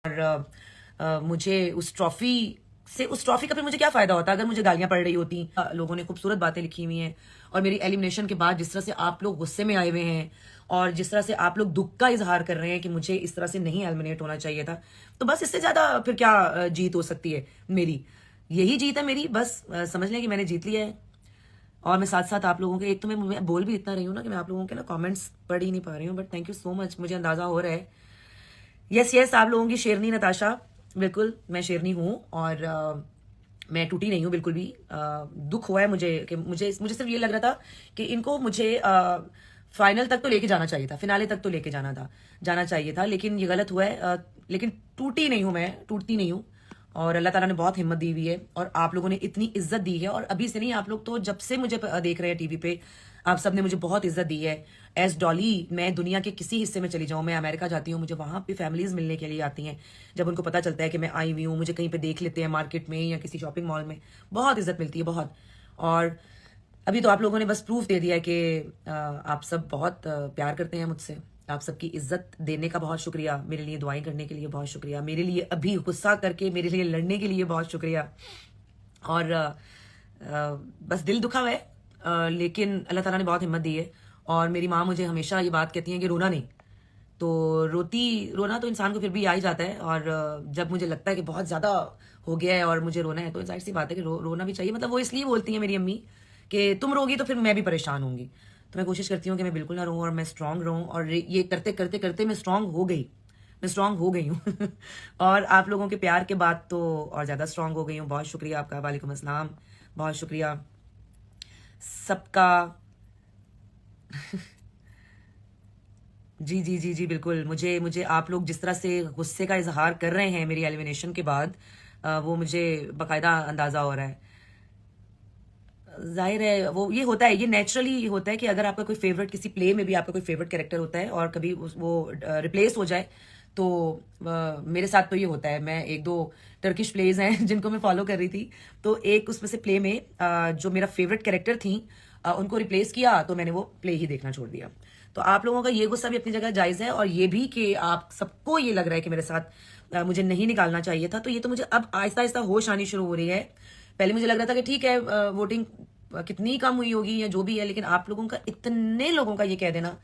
और मुझे उस ट्रॉफी का फिर मुझे क्या फायदा होता अगर मुझे गालियां पड़ रही होती। लोगों ने खूबसूरत बातें लिखी हुई हैं और मेरी एलिमिनेशन के बाद जिस तरह से आप लोग गुस्से में आए हुए हैं और जिस तरह से आप लोग दुख का इजहार कर रहे हैं कि मुझे इस तरह से नहीं एलिमिनेट होना चाहिए था, तो बस इससे ज्यादा फिर क्या जीत हो सकती है मेरी। यही जीत है मेरी, बस समझ लें कि मैंने जीत लिया है। और मैं साथ साथ आप लोगों के, एक तो मैं बोल भी इतना रही हूँ ना कि मैं आप लोगों के ना कमेंट्स पढ़ ही नहीं पा रही हूँ, but thank you so much, मुझे अंदाजा हो रहा है। यस, आप लोगों की शेरनी नताशा, बिल्कुल मैं शेरनी हूँ और मैं टूटी नहीं हूँ बिल्कुल भी। दुख हुआ है मुझे कि मुझे सिर्फ ये लग रहा था कि इनको मुझे फाइनल तक तो लेके जाना चाहिए था, फिनाले तक तो लेके जाना चाहिए था, लेकिन ये गलत हुआ है। लेकिन टूटी नहीं हूँ मैं, टूटती नहीं हूँ। और अल्लाह ताला ने बहुत हिम्मत दी हुई है और आप लोगों ने इतनी इज्जत दी है। और अभी से नहीं, आप लोग तो जब से मुझे देख रहे हैं टीवी पे, आप सब ने मुझे बहुत इज्जत दी है। एज डॉली मैं दुनिया के किसी हिस्से में चली जाऊं, मैं अमेरिका जाती हूँ, मुझे वहां पे फैमिलीज मिलने के लिए आती हैं। जब उनको पता चलता है कि मैं आई हुई हूँ, मुझे कहीं पे देख लेते हैं मार्केट में या किसी शॉपिंग मॉल में, बहुत इज्जत मिलती है, बहुत। और अभी तो आप लोगों ने बस प्रूफ दे दिया कि आप सब बहुत प्यार करते हैं मुझसे। आप सबकी इज्जत देने का बहुत शुक्रिया, मेरे लिए दुआएं करने के लिए बहुत शुक्रिया, मेरे लिए अभी गुस्सा करके मेरे लिए लड़ने के लिए बहुत शुक्रिया। और बस दिल दुखा हुआ है, लेकिन अल्लाह ताला ने बहुत हिम्मत दी है। और मेरी माँ मुझे हमेशा ये बात कहती है कि रोना नहीं। तो रोना तो इंसान को फिर भी आ ही जाता है। और जब मुझे लगता है कि बहुत ज्यादा हो गया है और मुझे रोना है, तो जाहिर सी बात है कि रोना भी चाहिए। मतलब वो इसलिए बोलती है मेरी अम्मी कि तुम रोगी तो फिर मैं भी परेशान होंगी। तो मैं कोशिश करती हूँ कि मैं बिल्कुल ना रहूँ और मैं स्ट्रांग रहूँ। और ये करते करते करते मैं स्ट्रांग हो गई, मैं स्ट्रांग हो गई हूँ। और आप लोगों के प्यार के बाद तो और ज्यादा स्ट्रांग हो गई हूँ। बहुत शुक्रिया आपका, वालेकुम अस्सलाम, बहुत शुक्रिया सबका। जी जी जी जी, बिल्कुल। मुझे आप लोग जिस तरह से गुस्से का इजहार कर रहे हैं मेरी एलिमिनेशन के बाद, वो मुझे बकायदा अंदाजा हो रहा है। जाहिर है वो ये होता है, ये नेचुरली होता है कि अगर आपका कोई फेवरेट, किसी प्ले में भी आपका कोई फेवरेट कैरेक्टर होता है और कभी वो रिप्लेस हो जाए, तो मेरे साथ तो ये होता है। मैं एक दो टर्किश प्लेज हैं जिनको मैं फॉलो कर रही थी, तो एक उसमें से प्ले में जो मेरा फेवरेट कैरेक्टर थी, उनको रिप्लेस किया तो मैंने वो प्ले ही देखना छोड़ दिया। तो आप लोगों का ये गुस्सा भी अपनी जगह जायज है, और ये भी कि आप सबको ये लग रहा है कि मेरे साथ मुझे नहीं निकालना चाहिए था। तो ये तो मुझे अब आहिस्ता आहिस्ता होश आनी शुरू हो रही है। पहले मुझे लग रहा था कि ठीक है, वोटिंग कितनी कम हुई होगी या जो भी है, लेकिन आप लोगों का, इतने लोगों का ये कह देना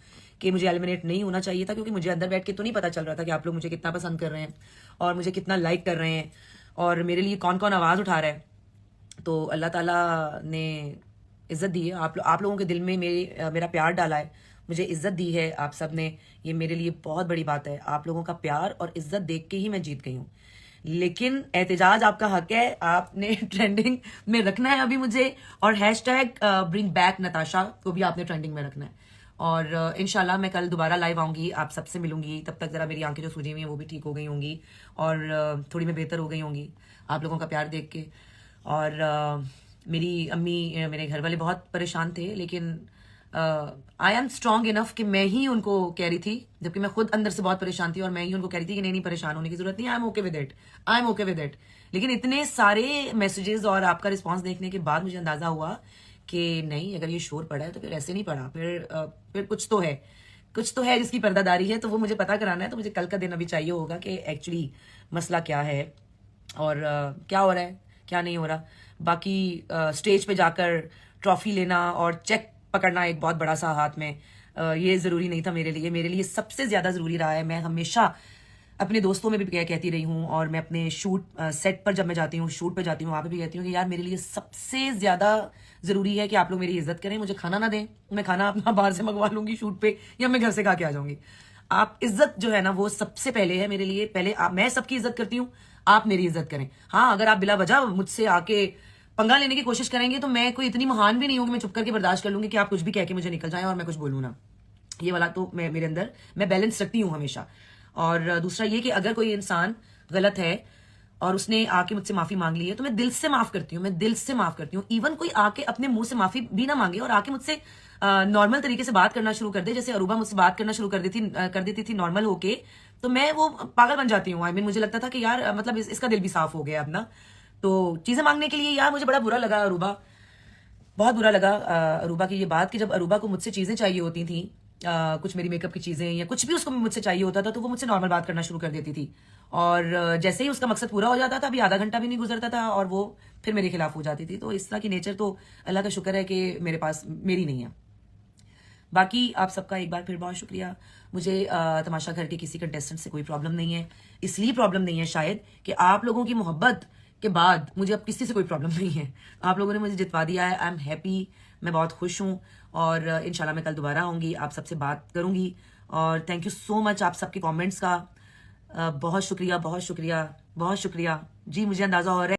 कि मुझे एलिमिनेट नहीं होना चाहिए था, क्योंकि मुझे अंदर बैठ के तो नहीं पता चल रहा था कि आप लोग मुझे कितना पसंद कर रहे हैं और मुझे कितना लाइक कर रहे हैं और मेरे लिए कौन कौन आवाज उठा रहा है। तो अल्लाह ताला ने इज्जत दी है, आप लोगों के दिल में मेरा प्यार डाला है, मुझे इज्जत दी है आप सब ने। ये मेरे लिए बहुत बड़ी बात है। आप लोगों का प्यार और इज्जत देख के ही मैं जीत गई हूँ। लेकिन एहतजाज आपका हक है, आपने ट्रेंडिंग में रखना है अभी मुझे, और हैशटैग ब्रिंग बैक नताशा को भी आपने ट्रेंडिंग में रखना है। और इंशाल्लाह मैं कल दोबारा लाइव आऊंगी, आप सबसे मिलूंगी। तब तक जरा मेरी आंखें जो सूजी हुई हैं वो भी ठीक हो गई होंगी और थोड़ी मैं बेहतर हो गई होंगी आप लोगों का प्यार देख के। और मेरी अम्मी, मेरे घर वाले बहुत परेशान थे, लेकिन आई एम स्ट्रांग इनफ कि मैं ही उनको कह रही थी, जबकि मैं खुद अंदर से बहुत परेशान थी, और मैं ही उनको कह रही थी कि नहीं परेशान होने की जरूरत नहीं, I am okay with it, I am okay with it. लेकिन इतने सारे मैसेजेस और आपका रिस्पांस देखने के बाद मुझे अंदाजा हुआ कि नहीं, अगर ये शोर पड़ा है तो फिर ऐसे नहीं पड़ा, फिर कुछ तो है जिसकी पर्दादारी है। तो वो मुझे पता कराना है। तो मुझे कल का दिन अभी चाहिए होगा कि एक्चुअली मसला क्या है और क्या हो रहा है, क्या नहीं हो रहा। बाकी स्टेज पे जाकर ट्रॉफी लेना और चेक पकड़ना एक बहुत बड़ा सा हाथ में, ये जरूरी नहीं था मेरे लिए सबसे ज्यादा जरूरी रहा है। मैं हमेशा अपने दोस्तों में भी कहती रही हूँ, और मैं अपने शूट सेट पर जब मैं जाती हूँ, शूट पर जाती हूँ, वहां पे भी कहती हूँ कि यार मेरे लिए सबसे ज्यादा जरूरी है कि आप लोग मेरी इज्जत करें। मुझे खाना ना दें, मैं खाना अपना बाहर से मंगवा लूंगी शूट पे, या मैं घर से खा के आ जाऊंगी। आप इज्जत जो है ना, वो सबसे पहले है मेरे लिए। पहले मैं सबकी इज्जत करती हूँ, आप मेरी इज्जत करें। हाँ, अगर आप बिला वजह मुझसे आके पंगा लेने की कोशिश करेंगे तो मैं कोई इतनी महान भी नहीं हूँ कि मैं चुप करके बर्दाश्त कर लूंगी कि आप कुछ भी कह के मुझे निकल जाए और मैं कुछ बोलूँ ना। ये वाला तो मेरे अंदर मैं बैलेंस रखती हूँ हमेशा। और दूसरा ये कि अगर कोई इंसान गलत है और उसने आके मुझसे माफी मांग ली है, तो मैं दिल से माफ करती हूँ, मैं दिल से माफ करती हूँ। इवन कोई आके अपने मुंह से माफी भी ना मांगे और आके मुझसे नॉर्मल तरीके से बात करना शुरू कर दे, जैसे अरूबा मुझसे बात करना शुरू कर देती थी नॉर्मल होके, तो मैं वो पागल बन जाती हूँ। आई मीन मुझे लगता था कि यार मतलब इसका दिल भी साफ हो गया अपना। तो चीजें मांगने के लिए यार मुझे बड़ा बुरा लगा अरूबा, बहुत बुरा लगा अरूबा की ये बात कि जब अरूबा को मुझसे चीजें चाहिए होती थी कुछ मेरी मेकअप की चीजें या कुछ भी उसको मुझसे चाहिए होता था तो वो मुझसे नॉर्मल बात करना शुरू कर देती थी। और जैसे ही उसका मकसद पूरा हो जाता था, अभी आधा घंटा भी नहीं गुजरता था और वो फिर मेरे खिलाफ हो जाती थी। तो इस तरह की नेचर तो अल्लाह का शुक्र है कि मेरे पास मेरी नहीं है। बाकी आप सबका एक बार फिर बहुत शुक्रिया। मुझे तमाशा घर के किसी कंटेस्टेंट से कोई प्रॉब्लम नहीं है, इसलिए प्रॉब्लम नहीं है शायद कि आप लोगों की मोहब्बत के बाद मुझे अब किसी से कोई प्रॉब्लम नहीं है। आप लोगों ने मुझे जितवा दिया है, आई एम हैप्पी, मैं बहुत खुश हूँ। और इंशाल्लाह मैं कल दोबारा आऊँगी, आप सबसे बात करूँगी। और थैंक यू सो मच आप सबके कमेंट्स का। बहुत शुक्रिया, बहुत शुक्रिया, बहुत शुक्रिया जी। मुझे अंदाज़ा हो रहा है